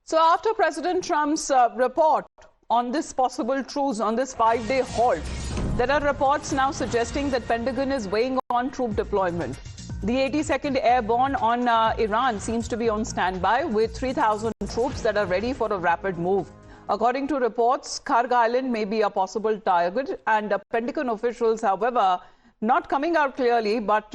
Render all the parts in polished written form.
So after President Trump's report on this possible truce, on this 5-day halt, there are reports now suggesting that Pentagon is weighing on troop deployment. The 82nd Airborne on Iran seems to be on standby with 3,000 troops that are ready for a rapid move. According to reports, Karg Island may be a possible target, and Pentagon officials, however, not coming out clearly, but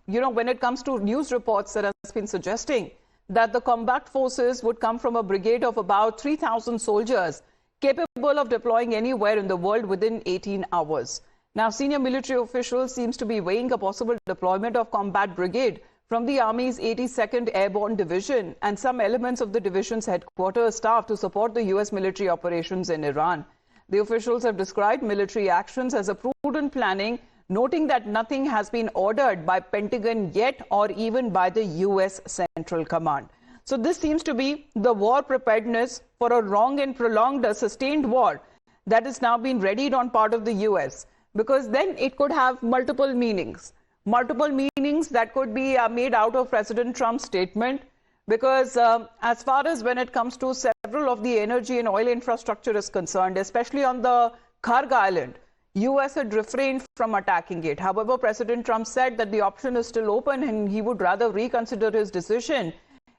when it comes to news reports that has been suggesting that the combat forces would come from a brigade of about 3,000 soldiers capable of deploying anywhere in the world within 18 hours. Now, senior military officials seems to be weighing a possible deployment of combat brigade from the Army's 82nd Airborne Division and some elements of the division's headquarters staff to support the U.S. military operations in Iran. The officials have described military actions as a prudent planning, noting that nothing has been ordered by Pentagon yet or even by the U.S. Central Command. So this seems to be the war preparedness for a long and prolonged sustained war that is now being readied on part of the U.S. because then it could have multiple meanings that could be made out of President Trump's statement, because as far as when it comes to several of the energy and oil infrastructure is concerned, especially on the Karg Island, U.S. had refrained from attacking it. However, President Trump said that the option is still open and he would rather reconsider his decision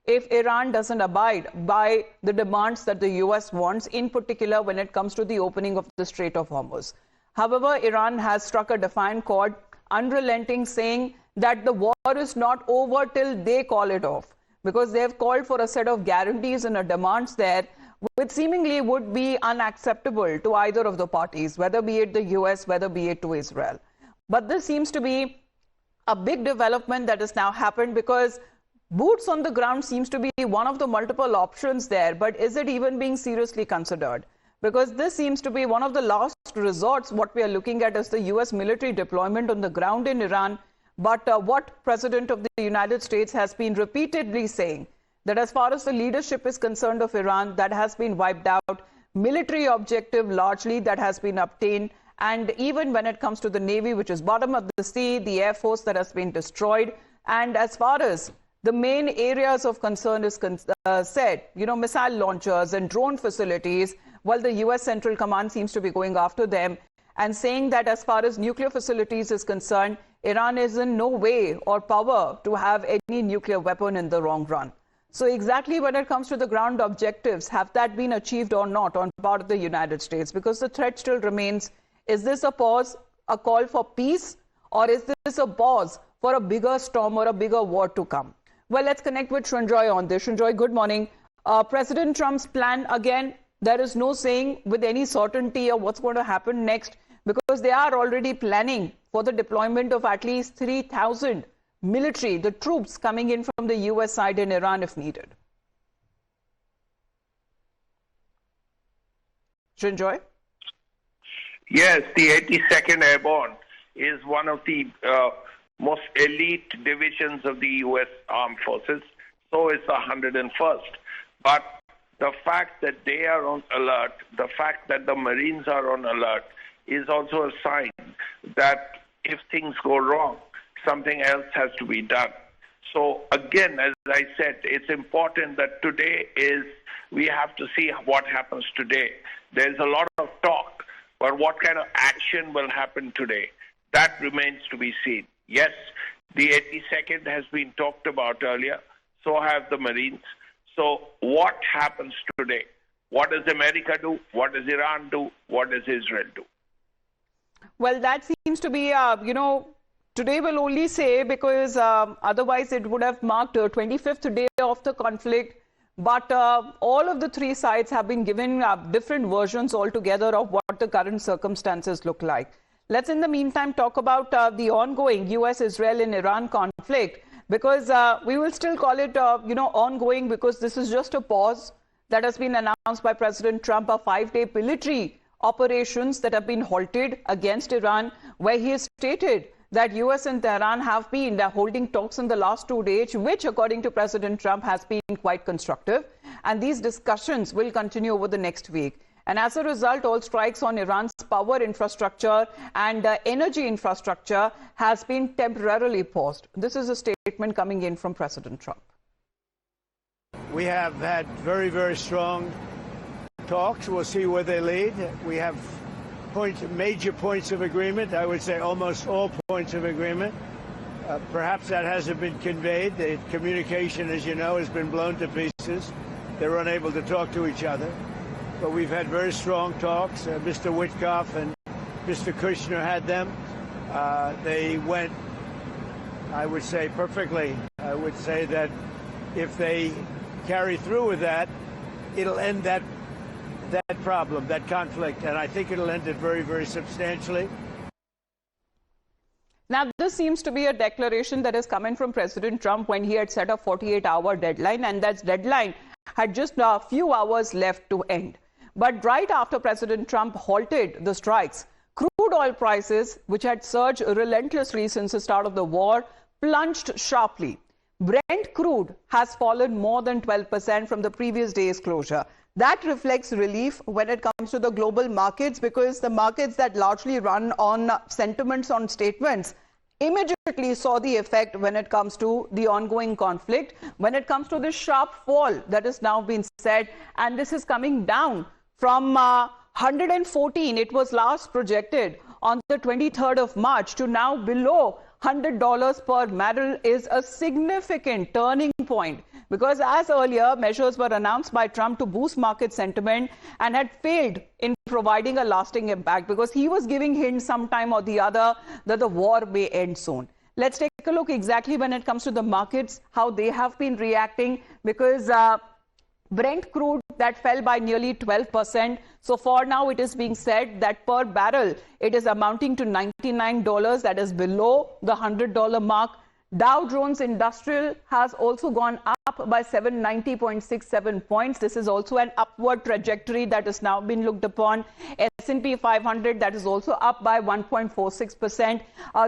if Iran doesn't abide by the demands that the U.S. wants, in particular when it comes to the opening of the Strait of Hormuz. However, Iran has struck a defiant chord, unrelenting, saying that the war is not over till they call it off, because they have called for a set of guarantees and demands there, which seemingly would be unacceptable to either of the parties, whether be it the US, whether be it to Israel. But this seems to be a big development that has now happened, because boots on the ground seems to be one of the multiple options there. But is it even being seriously considered? Because this seems to be one of the last resorts. What we are looking at is the US military deployment on the ground in Iran. But what President of the United States has been repeatedly saying, that as far as the leadership is concerned of Iran, that has been wiped out, military objective largely that has been obtained, and even when it comes to the Navy, which is bottom of the sea, the Air Force that has been destroyed, and as far as the main areas of concern is said, missile launchers and drone facilities, well, the US Central Command seems to be going after them and saying that as far as nuclear facilities is concerned, Iran is in no way or power to have any nuclear weapon in the long run. So exactly when it comes to the ground objectives, have that been achieved or not on part of the United States? Because the threat still remains. Is this a pause, a call for peace, or is this a pause for a bigger storm or a bigger war to come? Well, let's connect with Srinjoy on this. Srinjoy, good morning. President Trump's plan, again, there is no saying with any certainty of what's going to happen next, because they are already planning for the deployment of at least 3,000 military, the troops coming in from the US side in Iran if needed. Srinjoy? Yes, the 82nd Airborne is one of the most elite divisions of the U.S. Armed Forces. So is the 101st. But the fact that they are on alert, the fact that the Marines are on alert, is also a sign that if things go wrong, something else has to be done. So again, as I said, it's important that we have to see what happens today. There's a lot of talk, but what kind of action will happen today? That remains to be seen. Yes, the 82nd has been talked about earlier, so have the Marines. So what happens today? What does America do? What does Iran do? What does Israel do? Well, that seems to be, today will only say, because otherwise it would have marked the 25th day of the conflict. But all of the three sides have been given different versions altogether of what the current circumstances look like. Let's, in the meantime, talk about the ongoing US, Israel and Iran conflict, because we will still call it, ongoing, because this is just a pause that has been announced by President Trump, a 5-day military operations that have been halted against Iran, where he has stated that US and Tehran have been holding talks in the last 2 days, which, according to President Trump, has been quite constructive. And these discussions will continue over the next week. And as a result, all strikes on Iran's power infrastructure and energy infrastructure has been temporarily paused. This is a statement coming in from President Trump. We have had very, very strong talks. We'll see where they lead. We have major points of agreement. I would say almost all points of agreement. Perhaps that hasn't been conveyed. The communication, as you know, has been blown to pieces. They're unable to talk to each other. But we've had very strong talks. Mr. Witkoff and Mr. Kushner had them. They went, I would say, perfectly. I would say that if they carry through with that, it'll end that problem, that conflict, and I think it'll end it very, very substantially. Now, this seems to be a declaration that is coming from President Trump when he had set a 48-hour deadline, and that deadline had just a few hours left to end. But right after President Trump halted the strikes, crude oil prices, which had surged relentlessly since the start of the war, plunged sharply. Brent crude has fallen more than 12% from the previous day's closure. That reflects relief when it comes to the global markets, because the markets that largely run on sentiments, on statements, immediately saw the effect when it comes to the ongoing conflict, when it comes to this sharp fall that has now been said, and this is coming down from 114, it was last projected on the 23rd of March, to now below $100 per barrel is a significant turning point, because as earlier measures were announced by Trump to boost market sentiment and had failed in providing a lasting impact, because he was giving hints sometime or the other that the war may end soon. Let's take a look exactly when it comes to the markets, how they have been reacting, because Brent crude that fell by nearly 12%. So for now, it is being said that per barrel, it is amounting to $99. That is below the $100 mark. Dow Jones Industrial has also gone up by 790.67 points. This is also an upward trajectory that has now been looked upon. S&P 500, that is also up by 1.46%.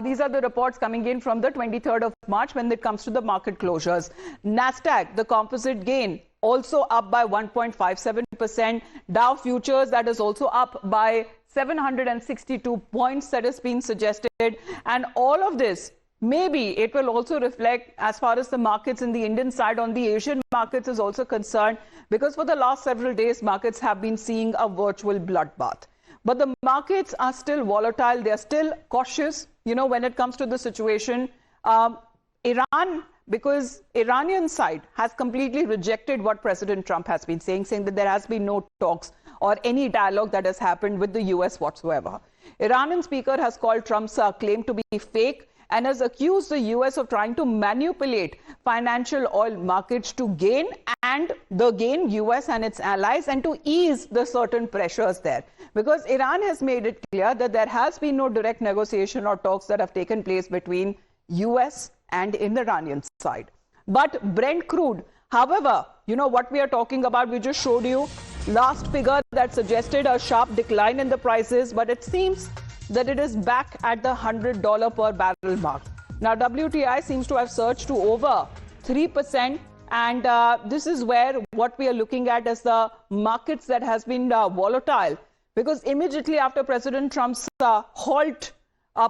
These are the reports coming in from the 23rd of March when it comes to the market closures. NASDAQ, the composite gain, also up by 1.57%. Dow futures, that is also up by 762 points, that is being suggested. And all of this, maybe it will also reflect as far as the markets in the Indian side on the Asian markets is also concerned, because for the last several days, markets have been seeing a virtual bloodbath. But the markets are still volatile. They are still cautious, when it comes to the situation. Iran, because Iranian side has completely rejected what President Trump has been saying that there has been no talks or any dialogue that has happened with the US whatsoever. Iranian speaker has called Trump's claim to be fake and has accused the US of trying to manipulate financial oil markets to gain US and its allies, and to ease the certain pressures there. Because Iran has made it clear that there has been no direct negotiation or talks that have taken place between US and in the Iranian side. But Brent crude, however, what we are talking about, we just showed you last figure that suggested a sharp decline in the prices, but it seems that it is back at the $100 per barrel mark. Now, WTI seems to have surged to over 3%, and this is where what we are looking at as the markets that has been volatile, because immediately after President Trump's halt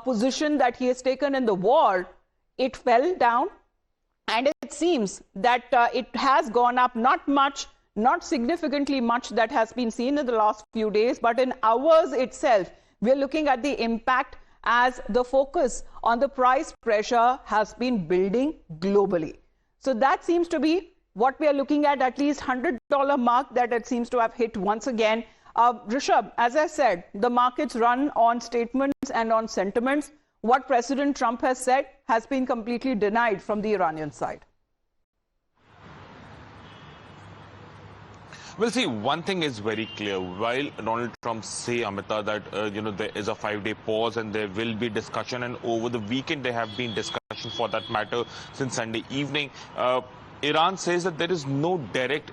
position that he has taken in the war, it fell down, and it seems that it has gone up, not much, not significantly much that has been seen in the last few days, but in hours itself, we're looking at the impact as the focus on the price pressure has been building globally. So that seems to be what we are looking at least $100 mark that it seems to have hit once again. Rishabh, as I said, the markets run on statements and on sentiments. What President Trump has said has been completely denied from the Iranian side. Well, see, one thing is very clear. While Donald Trump say, Amita, that, there is a 5-day pause and there will be discussion, and over the weekend there have been discussion for that matter since Sunday evening, Iran says that there is no direct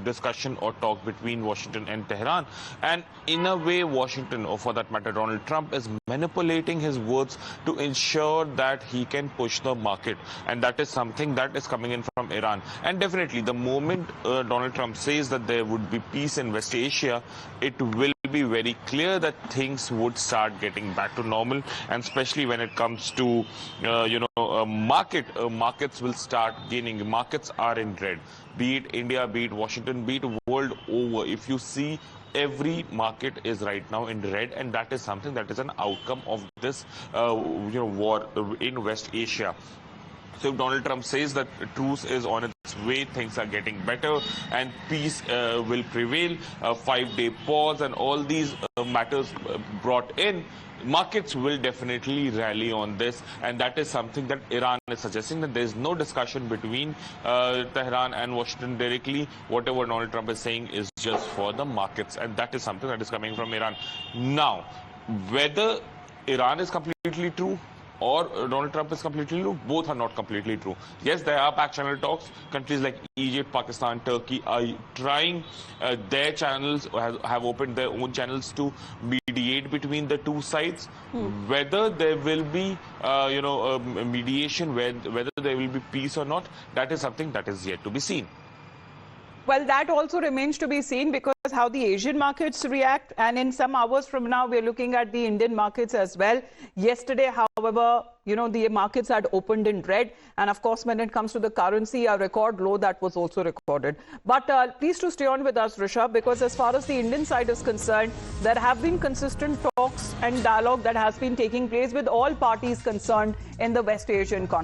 discussion or talk between Washington and Tehran. And in a way, Washington, or for that matter, Donald Trump, is manipulating his words to ensure that he can push the market. And that is something that is coming in from Iran. And definitely, the moment Donald Trump says that there would be peace in West Asia, it will be very clear that things would start getting back to normal, and especially when it comes to markets will start gaining. Markets are in red, be it India, be it Washington, be it world over. If you see, every market is right now in red, and that is something that is an outcome of this war in West Asia. So if Donald Trump says that truce is on its way, things are getting better and peace will prevail, a 5-day pause and all these matters brought in, markets will definitely rally on this. And that is something that Iran is suggesting, that there is no discussion between Tehran and Washington directly. Whatever Donald Trump is saying is just for the markets, and that is something that is coming from Iran. Now, whether Iran is completely true or Donald Trump is completely true, both are not completely true. Yes, there are back channel talks. Countries like Egypt, Pakistan, Turkey are trying their channels, have opened their own channels to mediate between the two sides. Whether there will be mediation, whether there will be peace or not, that is something that is yet to be seen. Well, that also remains to be seen, because how the Asian markets react, and in some hours from now we're looking at the Indian markets as well. Yesterday, however, the markets had opened in red, and of course when it comes to the currency, a record low that was also recorded. But please to stay on with us, Rishabh, because as far as the Indian side is concerned, there have been consistent talks and dialogue that has been taking place with all parties concerned in the West Asian conflict.